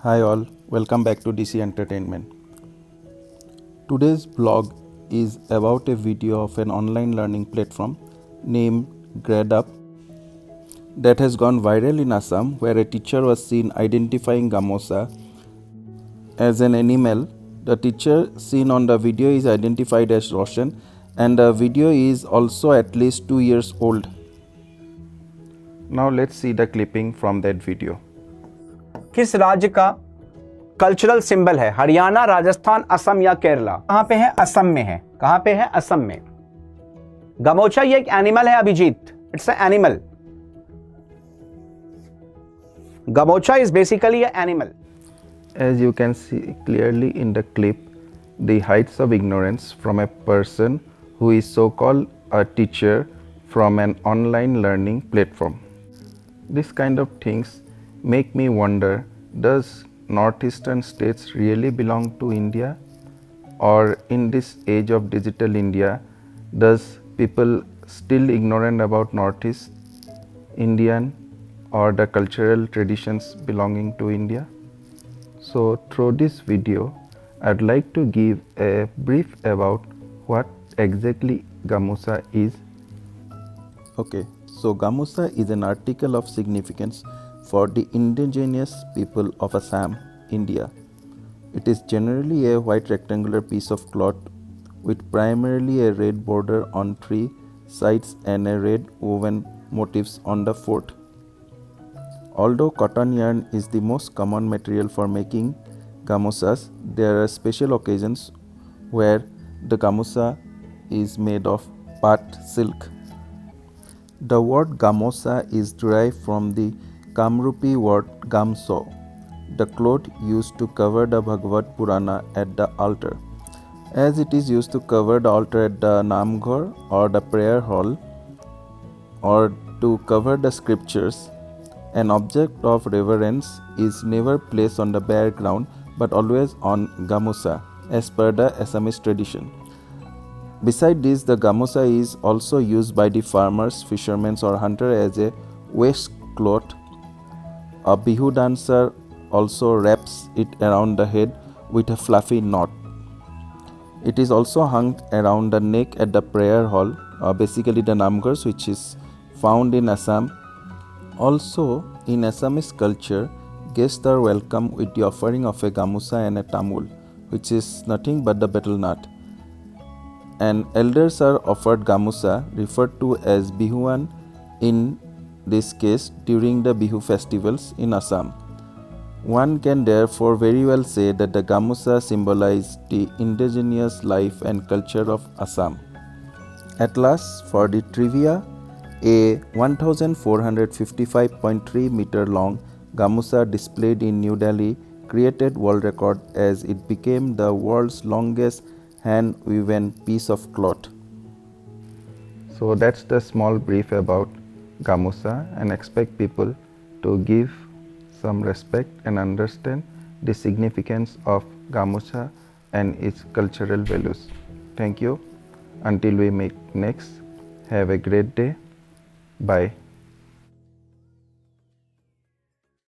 Hi all, welcome back to DC Entertainment. Today's vlog is about a video of an online learning platform named GradeUp that has gone viral in Assam, where a teacher was seen identifying gamosa as an animal. The teacher seen on the video is identified as Roshan, and the video is also at least 2 years old. Now let's see the clipping from that video. किस राज्य का cultural symbol है? हरियाणा, राजस्थान, असम या केरला? कहां पे है? असम में है। कहां पे है? असम में। गमोचा ये एक एनिमल है Abhijit, it's an animal. Gamocha is basically an animal. As you can see clearly in the clip, the heights of ignorance from a person who is so-called a teacher from an online learning platform. This kind of things make me wonder, does northeastern states really belong to India? Or in this age of digital India, does people still ignorant about northeast Indian or the cultural traditions belonging to India? So through this video, I'd like to give a brief about what exactly gamusa is. Okay, so gamusa is an article of significance for the indigenous people of Assam, India. It is generally a white rectangular piece of cloth with primarily a red border on three sides and a red woven motifs on the fourth. Although cotton yarn is the most common material for making gamosas, there are special occasions where the gamusa is made of pat silk. The word gamosa is derived from the Kamrupi word gamso, the cloth used to cover the Bhagavad Purana at the altar. As it is used to cover the altar at the Namghar or the prayer hall or to cover the scriptures, an object of reverence is never placed on the bare ground but always on gamusa, as per the Assamese tradition. Besides this, the gamusa is also used by the farmers, fishermen or hunters as a waistcloth. A bihu dancer also wraps it around the head with a fluffy knot. It is also hung around the neck at the prayer hall, basically the namghars, which is found in Assam. Also, in Assamese culture, guests are welcomed with the offering of a gamusa and a tamul, which is nothing but the betel nut. And elders are offered gamusa, referred to as bihuan in this case during the Bihu festivals in Assam. One can therefore very well say that the gamusa symbolizes the indigenous life and culture of Assam. At last, for the trivia, a 1455.3 meter long gamusa displayed in New Delhi created world record as it became the world's longest hand-woven piece of cloth. So that's the small brief about gamusa, and expect people to give some respect and understand the significance of gamusa and its cultural values. Thank you. Until we meet next, have a great day. Bye.